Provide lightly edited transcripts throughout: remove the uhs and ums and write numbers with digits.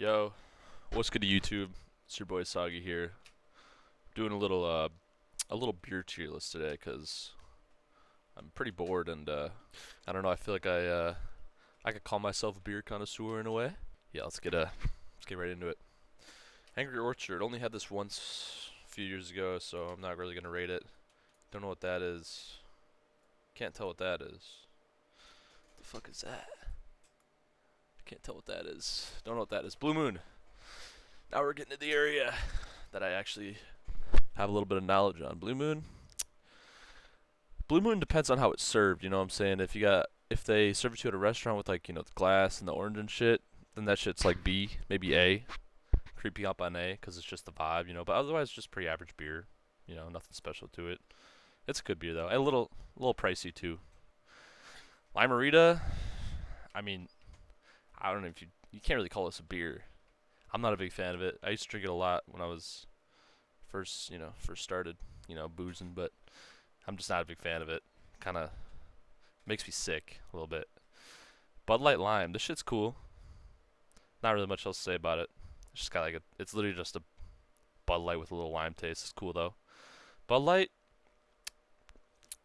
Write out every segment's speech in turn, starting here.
Yo, what's good to YouTube? It's your boy Soggy here. Doing a little beer tier list today because I'm pretty bored and I don't know. I feel like I could call myself a beer connoisseur in a way. Yeah, let's get right into it. Angry Orchard only had this once a few years ago, so I'm not really gonna rate it. Don't know what that is. Can't tell what that is. The fuck is that? Can't tell what that is. Don't know what that is. Blue Moon. Now we're getting to the area that I actually have a little bit of knowledge on. Blue Moon. Blue Moon depends on how it's served. You know what I'm saying? If they serve it to you at a restaurant with like the glass and the orange and shit, then that shit's like B, maybe A. Creepy up on A because it's just the vibe. But otherwise, just pretty average beer. Nothing special to it. It's a good beer though. And a little pricey too. Limerita. I mean, I don't know if you can't really call this a beer. I'm not a big fan of it. I used to drink it a lot when I was first started, boozing, but I'm just not a big fan of it. Kind of makes me sick a little bit. Bud Light Lime, this shit's cool. Not really much else to say about it. It's just got it's literally just a Bud Light with a little lime taste. It's cool though. Bud Light.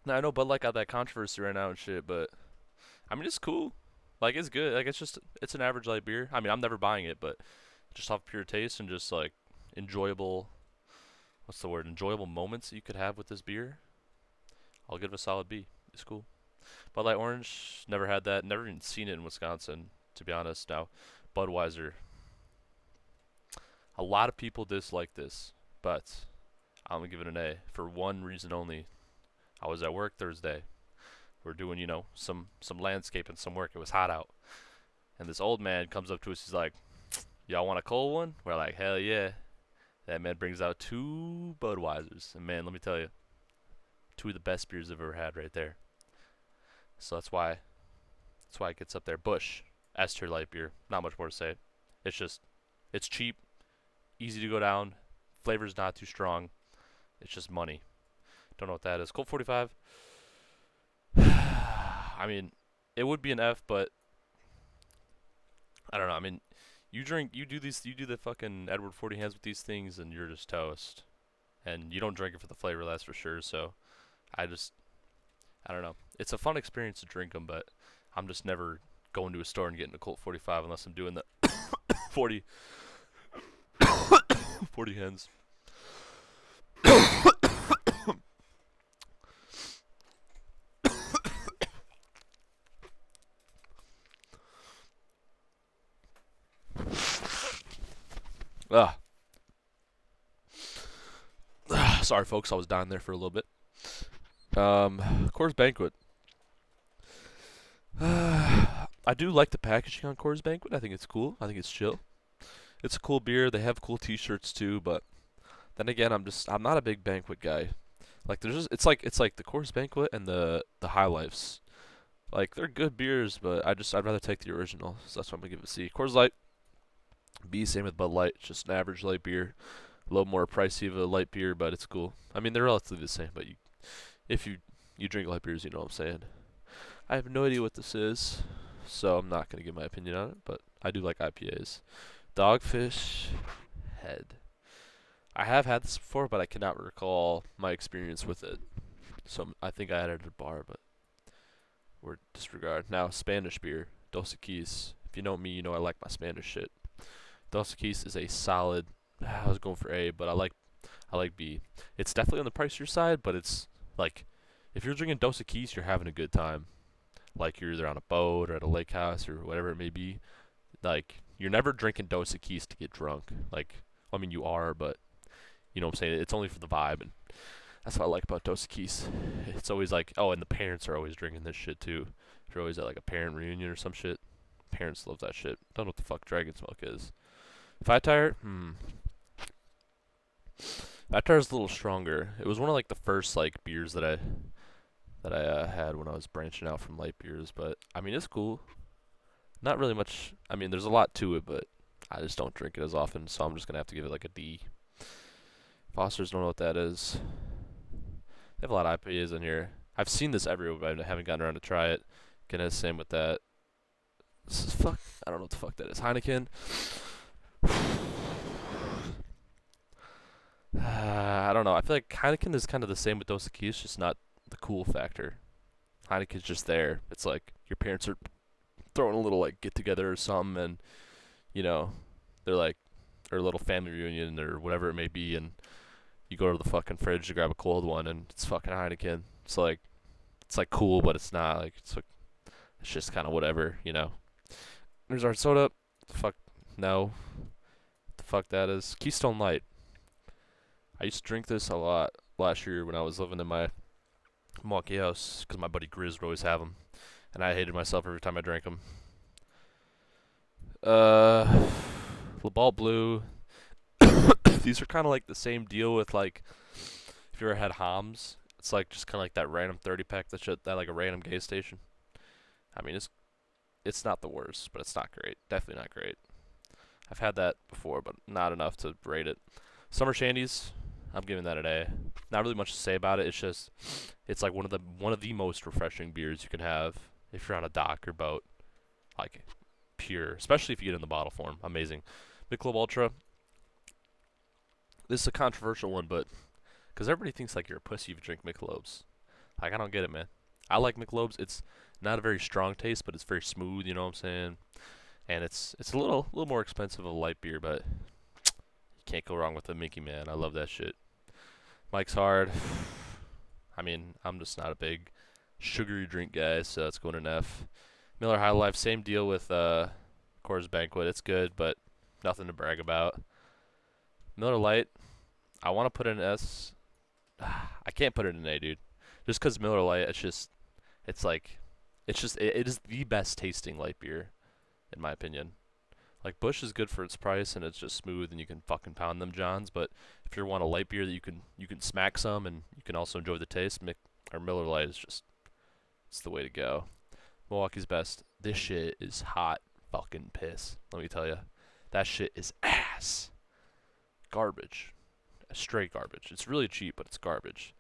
Now I know Bud Light got that controversy right now and shit, but I mean it's cool. Like it's good. Like it's an average light beer. I mean I'm never buying it, but just off pure taste and just like enjoyable. What's the word? Enjoyable moments that you could have with this beer. I'll give it a solid B. It's cool. Bud Light Orange, never had that. Never even seen it in Wisconsin, to be honest. Now, Budweiser. A lot of people dislike this, but I'm gonna give it an A for one reason only. I was at work Thursday. We're doing, some landscape and some work. It was hot out, and this old man comes up to us. He's like, "Y'all want a cold one?" We're like, "Hell yeah!" That man brings out two Budweisers, and man, let me tell you, two of the best beers I've ever had right there. So that's why it gets up there. Bush, S tier light beer. Not much more to say. It's cheap, easy to go down. Flavor's not too strong. It's just money. Don't know what that is. Colt 45. I mean, it would be an F, but I don't know. I mean, you do the fucking Edward 40 hands with these things, and you're just toast. And you don't drink it for the flavor, that's for sure. So, I don't know. It's a fun experience to drink them, but I'm just never going to a store and getting a Colt 45 unless I'm doing the 40 40 hands. Ah, sorry, folks. I was down there for a little bit. Coors Banquet. I do like the packaging on Coors Banquet. I think it's cool. I think it's chill. It's a cool beer. They have cool T-shirts too, but then again, I'm not a big banquet guy. Like it's like the Coors Banquet and the High Lifes. Like they're good beers, but I'd rather take the original. So that's why I'm gonna give it a C. Coors Light, B. Same with Bud Light. It's just an average light beer. A little more pricey of a light beer, but it's cool. I mean they're relatively the same, but if you drink light beers, you know what I'm saying. I have no idea what this is, so I'm not gonna give my opinion on it. But I do like IPAs. Dogfish Head. I have had this before, but I cannot recall my experience with it. So I think I had it at a bar, but we're disregard. Now, Spanish beer, Dos Equis. If you know me, you know I like my Spanish shit. Dos Equis is a solid. I was going for A, but I like B. It's definitely on the pricier side, but it's like if you're drinking Dos Equis, you're having a good time. Like you're either on a boat or at a lake house or whatever it may be. Like you're never drinking Dos Equis to get drunk. Like I mean you are, but you know what I'm saying? It's only for the vibe, and that's what I like about Dos Equis. It's always like, oh, and the parents are always drinking this shit too. If you're always at like a parent reunion or some shit, parents love that shit. Don't know what the fuck Dragon's Milk is. Fat Tire, Fat Tire's a little stronger. It was one of like the first like beers that I had when I was branching out from light beers, but I mean it's cool. Not really much. I mean, there's a lot to it, but I just don't drink it as often, so I'm just gonna have to give it like a D. Foster's don't know what that is. They have a lot of IPAs in here. I've seen this everywhere, but I haven't gotten around to try it. Guinness, same with that. This is fuck. I don't know what the fuck that is. Heineken. I don't know. I feel like Heineken is kind of the same with Dos Equis, just not the cool factor. Heineken's just there. It's like your parents are throwing a little like get together or something, and you know they're like or a little family reunion or whatever it may be, and you go to the fucking fridge to grab a cold one, and it's fucking Heineken. It's like cool, but it's not like it's just kind of whatever. There's our soda. Fuck no. The fuck that is Keystone Light. I used to drink this a lot last year when I was living in my Milwaukee house because my buddy Grizz would always have them, and I hated myself every time I drank them. Uh, Labal Blue. These are kind of like the same deal with like if you ever had Hams. It's like just kind of like that random 30 pack that like a random gas station. I mean, it's not the worst, but it's not great. Definitely not great. I've had that before, but not enough to rate it. Summer Shandies, I'm giving that an A. Not really much to say about it. It's just it's like one of the most refreshing beers you can have if you're on a dock or boat. Like pure, especially if you get in the bottle form. Amazing. Michelob Ultra. This is a controversial one, but because everybody thinks like you're a pussy if you drink Michelob's. Like I don't get it, man. I like Michelob's. It's not a very strong taste, but it's very smooth. You know what I'm saying? And it's a little more expensive of a light beer, but you can't go wrong with a Mickey, man. I love that shit. Mike's Hard. I mean, I'm just not a big sugary drink guy, so that's going an F. Miller High Life, same deal with Coors Banquet. It's good, but nothing to brag about. Miller Lite, I want to put in an S. I can't put it in an A, dude. Just because Miller Lite, it's like, it is the best tasting light beer, in my opinion. Like Bush is good for its price and it's just smooth and you can fucking pound them Johns. But if you want a light beer that you can smack some and you can also enjoy the taste, or Miller Lite is just it's the way to go. Milwaukee's Best. This shit is hot fucking piss. Let me tell you, that shit is ass. Garbage. Straight garbage. It's really cheap, but it's garbage.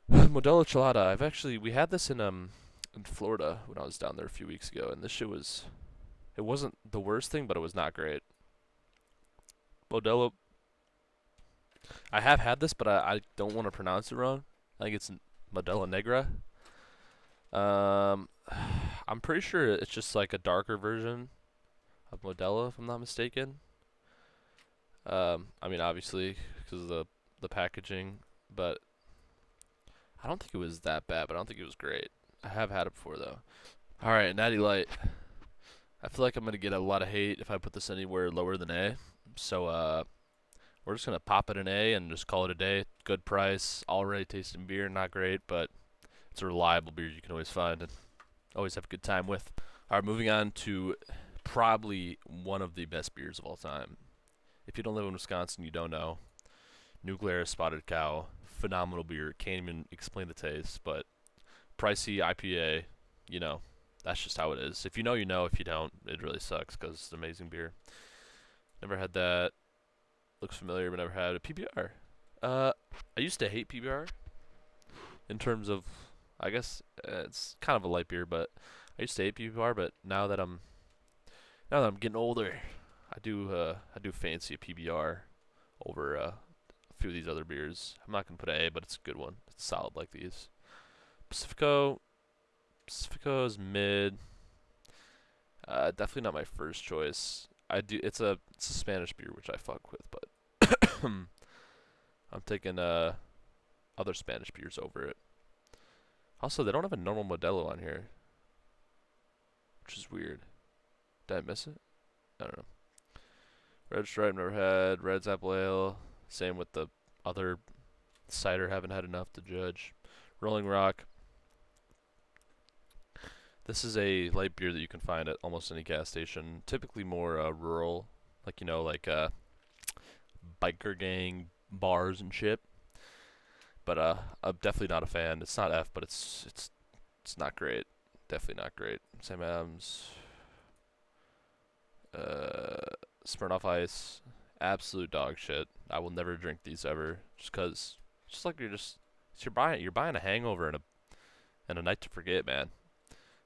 Modelo Chelada. We had this in Florida when I was down there a few weeks ago, and this shit was it wasn't the worst thing, but it was not great. Modelo. I have had this, but I don't want to pronounce it wrong. I think it's Modelo Negra. Um, I'm pretty sure it's just like a darker version of Modelo, if I'm not mistaken. I mean, obviously, because of the packaging, but I don't think it was that bad, but I don't think it was great. I have had it before, though. Alright, Natty Light. I feel like I'm going to get a lot of hate if I put this anywhere lower than A. So, we're just going to pop it an A and just call it a day. Good price, already tasting beer, not great, but it's a reliable beer you can always find and always have a good time with. Alright, moving on to probably one of the best beers of all time. If you don't live in Wisconsin, you don't know. New Glarus Spotted Cow. Phenomenal beer. Can't even explain the taste, but pricey IPA, you know, that's just how it is. If you know, you know. If you don't, it really sucks because it's an amazing beer. Never had that. Looks familiar, but never had a PBR. I used to hate PBR in terms of, I guess it's kind of a light beer, but I used to hate PBR. But now that I'm getting older, I do fancy a PBR over a few of these other beers. I'm not gonna put an A, but it's a good one. It's solid like these. Pacifico. Pacifico is mid. Definitely not my first choice. It's a Spanish beer which I fuck with, but I'm taking other Spanish beers over it. Also, they don't have a normal Modelo on here, which is weird. Did I miss it? I don't know. Red Stripe never had. Red's Apple Ale. Same with the other cider. Haven't had enough to judge. Rolling Rock. This is a light beer that you can find at almost any gas station. Typically more rural, like biker gang bars and shit. But I'm definitely not a fan. It's not F, but it's not great. Definitely not great. Sam Adams. Smirnoff Ice. Absolute dog shit. I will never drink these ever, just cause, just like you're buying a hangover and a night to forget, man.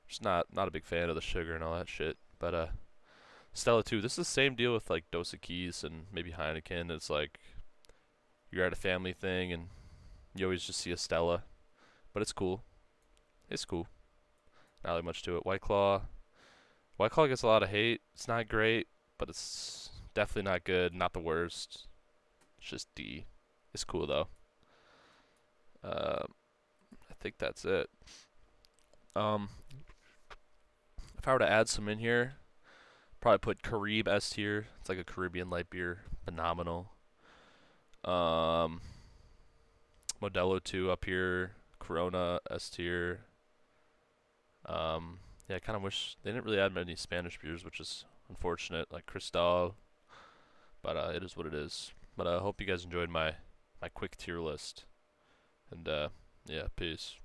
Just not a big fan of the sugar and all that shit. But Stella too. This is the same deal with like Dos Equis and maybe Heineken. It's like you're at a family thing and you always just see a Stella, but it's cool. It's cool. Not really much to it. White Claw. White Claw gets a lot of hate. It's not great, but it's definitely not good. Not the worst. It's just D. It's cool though. I think that's it. Um, if I were to add some in here, probably put Caribe S tier. It's like a Caribbean light beer. Phenomenal. Um, Modelo 2 up here. Corona S tier. Yeah, I kind of wish they didn't really add many Spanish beers, which is unfortunate, like Cristal. But it is what it is. But I hope you guys enjoyed my quick tier list. And yeah, peace.